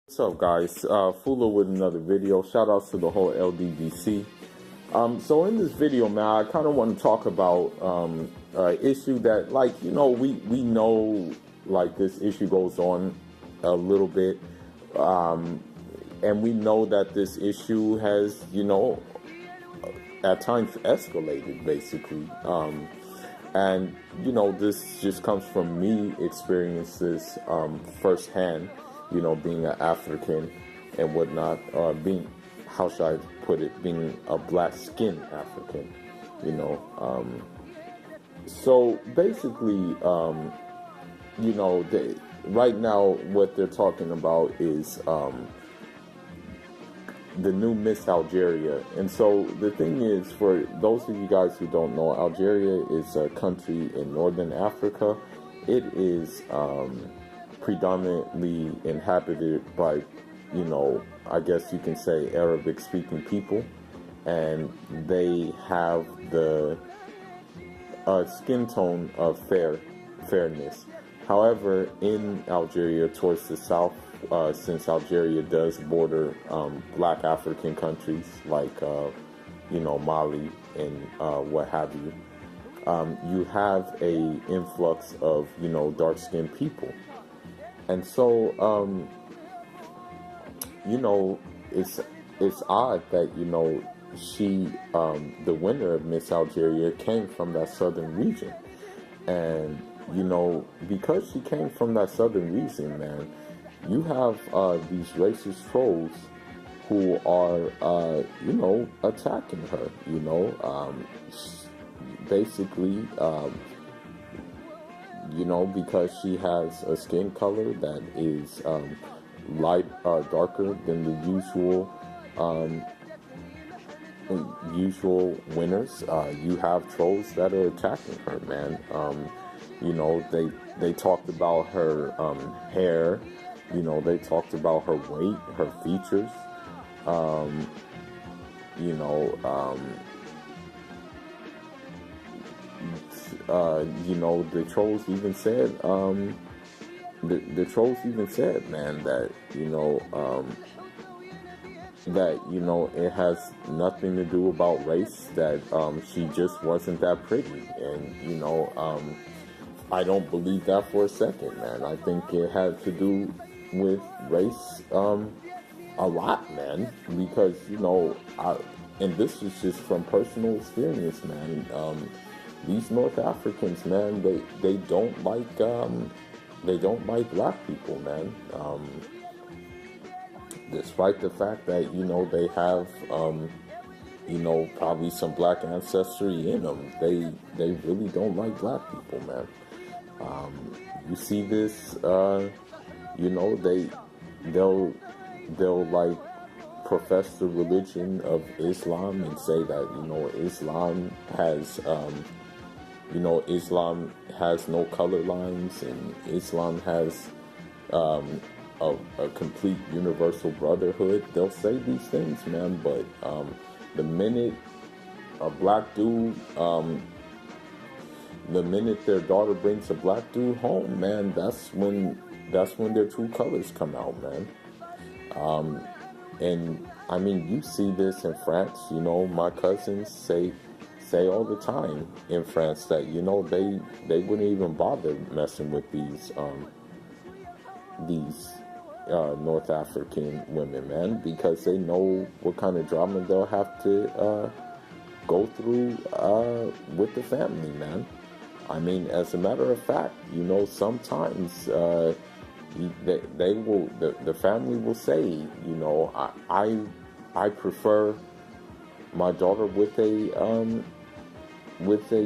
What's up, guys? Fula with another video. Shout outs to the whole LDBC. So in this video, man, I kind of want to talk about issue that, we know, like, this issue goes on a little bit, and we know that this issue has, at times escalated, basically. And this just comes from me experiences firsthand. Being an African and whatnot, how should I put it, being a black-skinned African, So basically, right now what they're talking about is the new Miss Algeria. And so the thing is, for those of you guys who don't know, Algeria is a country in northern Africa. It is predominantly inhabited by, I guess you can say Arabic speaking people, and they have the skin tone of fairness. However, in Algeria towards the south, since Algeria does border black African countries like Mali and what have you, you have a influx of dark-skinned people. And so, it's odd that, she, the winner of Miss Algeria, came from that southern region. And, because she came from that southern region, man, you have these racist trolls who are, attacking her, basically, because she has a skin color that is darker than the usual winners. You have trolls that are attacking her, man. They talked about her hair. They talked about her weight, her features. The trolls even said, the trolls even said, man, that, it has nothing to do about race, that, she just wasn't that pretty. And, I don't believe that for a second, man. I think it had to do with race, a lot, man, because, and this is just from personal experience, man. These North Africans, man, they don't like black people, man. Despite the fact that they have probably some black ancestry in them, they really don't like black people, man. You see this, they'll like profess the religion of Islam and say that Islam has Islam has no color lines, and Islam has a complete universal brotherhood. They'll say these things, man, but the minute a black dude, the minute their daughter brings a black dude home, man, that's when their true colors come out, man. And I mean, you see this in France. My cousins say all the time in France that they wouldn't even bother messing with these North African women, man, because they know what kind of drama they'll have to go through with the family, man. I mean, as a matter of fact, sometimes they will, the family will say, I prefer my daughter with a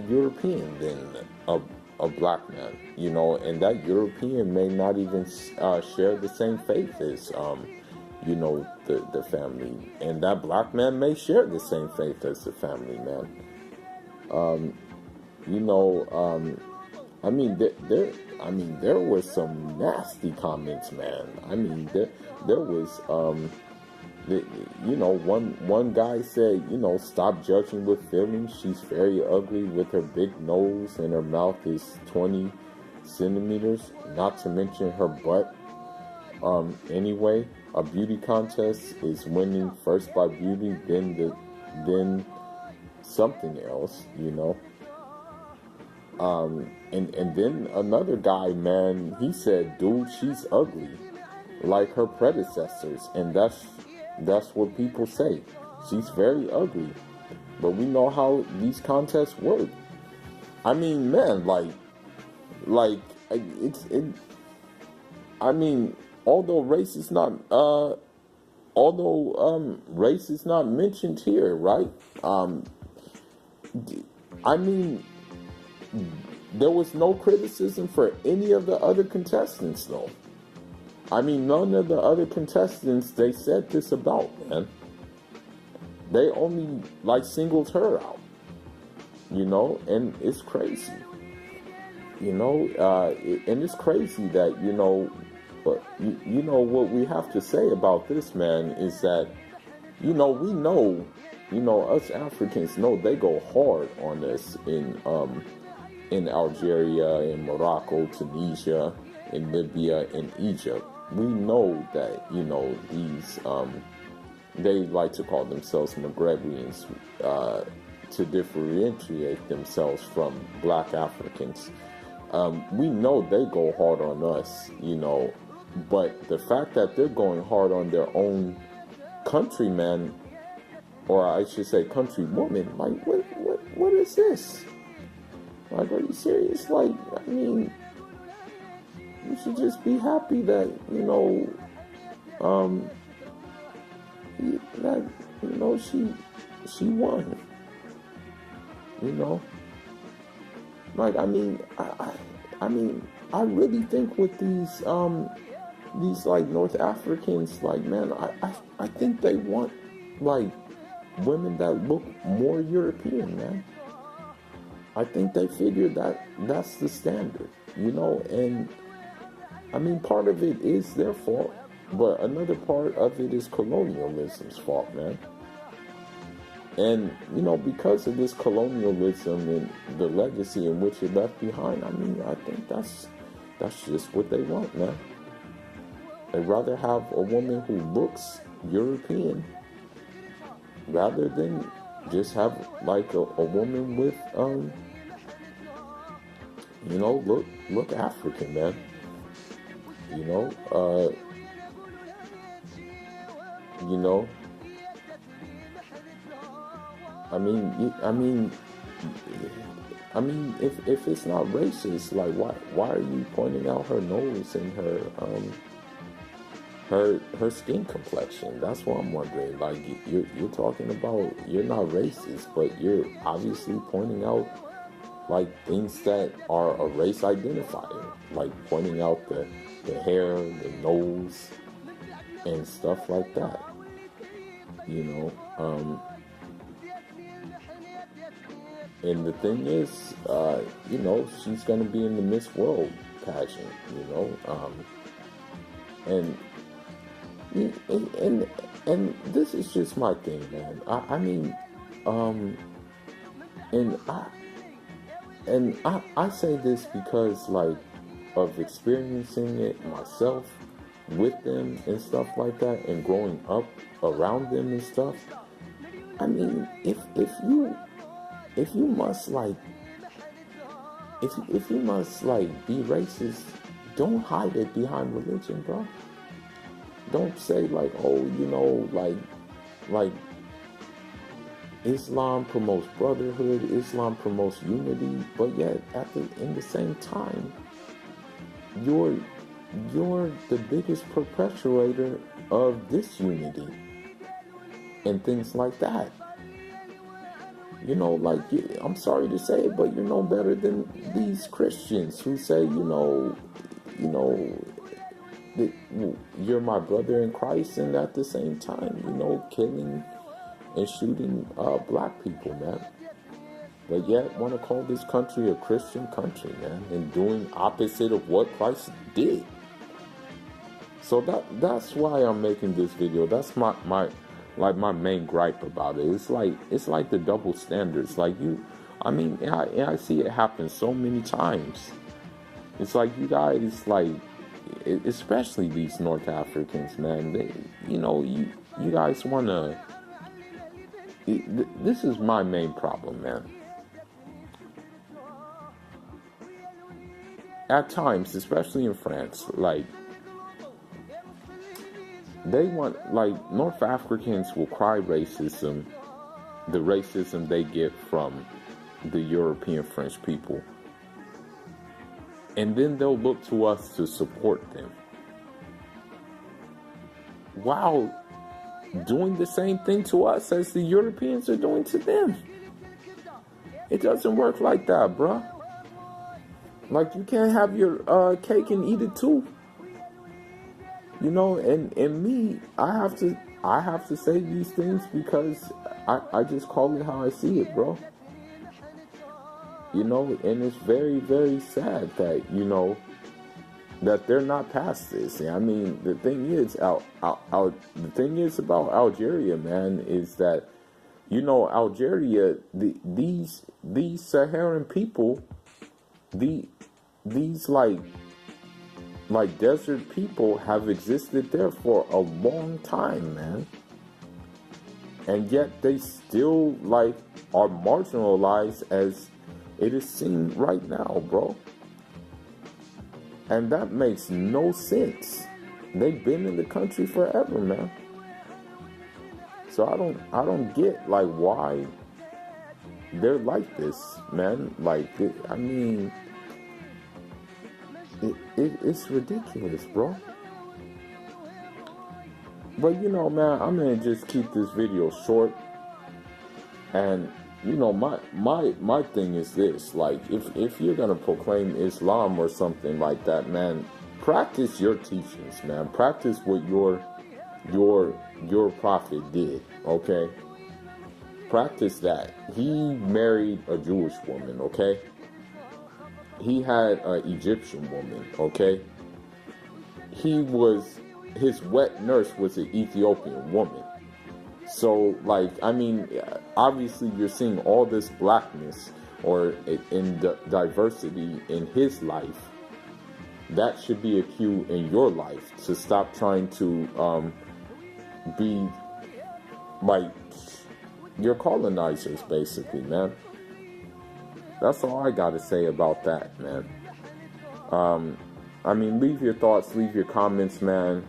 European than a black man, and that European may not even share the same faith as the family, and that black man may share the same faith as the family, man. There were some nasty comments, man. I mean, there was, one guy said, stop judging with feelings. She's very ugly with her big nose, and her mouth is 20 centimeters, not to mention her butt. Anyway, a beauty contest is winning first by beauty, then something else, and then another guy, man, he said, dude, she's ugly like her predecessors, and that's what people say. She's very ugly. But we know how these contests work. I mean, man, I mean, although race is not race is not mentioned here, right? I mean, there was no criticism for any of the other contestants, though. I mean, none of the other contestants they said this about, man. They only singled her out, and it's crazy, and it's crazy that, but what we have to say about this, man, is that, we know, us Africans know they go hard on us in Algeria, in Morocco, Tunisia, in Libya, in Egypt. We know that, these, they like to call themselves Maghrebians to differentiate themselves from black Africans. We know they go hard on us, but the fact that they're going hard on their own countrymen, or I should say countrywomen, what is this? Are you serious? I mean, you should just be happy that, she won. I really think with these North Africans, man, I think they want women that look more European, man. I think they figure that that's the standard, and I mean, part of it is their fault, but another part of it is colonialism's fault, man. And, because of this colonialism and the legacy in which it left behind, I mean, I think that's just what they want, man. They'd rather have a woman who looks European rather than just have a woman with look African, man. If it's not racist, why are you pointing out her nose and her skin complexion? That's what I'm wondering. You're talking about, you're not racist, but you're obviously pointing out things that are a race identifier, pointing out the hair, the nose, and stuff like that. And the thing is, she's gonna be in the Miss World pageant, and this is just my thing, man. I say this because of experiencing it myself with them and stuff like that, and growing up around them and stuff. I mean, if you must if you must be racist, don't hide it behind religion, bro. Don't say Islam promotes brotherhood, Islam promotes unity, but yet in the same time, you're the biggest perpetuator of disunity and things like that. I'm sorry to say it, but you're no better than these Christians who say, that you're my brother in Christ, and at the same time, killing and shooting black people, man. But yet want to call this country a Christian country, man, and doing opposite of what Christ did. So that's why I'm making this video. That's my main gripe about it. It's like the double standards. I see it happen so many times. It's you guys especially these North Africans, man. They, you guys want to. This is my main problem, man. At times, especially in France, like, they want, like, North Africans will cry racism, the racism they get from the European French people. And then they'll look to us to support them, while doing the same thing to us as the Europeans are doing to them. It doesn't work like that, bruh. Like, you can't have your cake and eat it too. And me, I have to say these things because I just call it how I see it, bro. And it's very, very sad that, that they're not past this. I mean, the thing is, the thing is about Algeria, man, is that, Algeria, these Saharan people, these like desert people have existed there for a long time, man. And yet they still, like, are marginalized as it is seen right now, bro. And that makes no sense. They've been in the country forever, man. So I don't get, like, why they're like this, man. Like, I mean, it's ridiculous, bro. But, man, I'm going to just keep this video short. And, my thing is this. Like, if you're going to proclaim Islam or something like that, man, practice your teachings, man. Practice what your prophet did, okay? Practice that. He married a Jewish woman, okay? He had an Egyptian woman, okay? His wet nurse was an Ethiopian woman. So, like, I mean, obviously you're seeing all this blackness or in the diversity in his life. That should be a cue in your life to stop trying to be like your colonizers, basically, man. That's all I gotta say about that, man. I mean, leave your thoughts, leave your comments, man.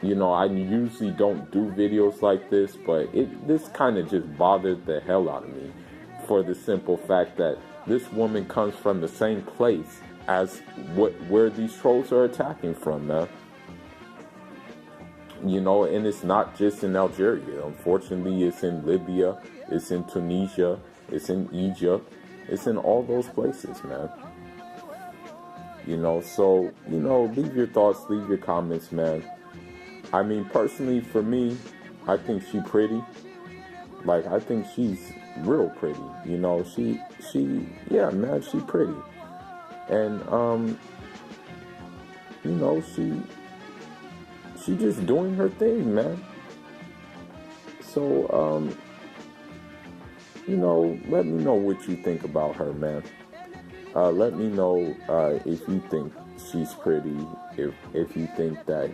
I usually don't do videos like this, but this kind of just bothered the hell out of me, for the simple fact that this woman comes from the same place as where these trolls are attacking from, man. And it's not just in Algeria. Unfortunately, it's in Libya, it's in Tunisia, it's in Egypt, it's in all those places, man. So, leave your thoughts, leave your comments, man. I mean, personally, for me, I think she's pretty. Like, I think she's real pretty. Yeah, man, she's pretty. And, she just doing her thing, man. So, let me know what you think about her, man. Let me know if you think she's pretty, if you think that,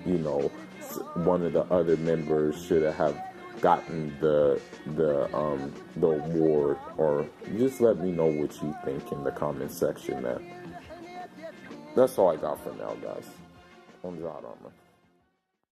one of the other members should have gotten the award, or just let me know what you think in the comment section, man. That's all I got for now, guys. On Zod Armor.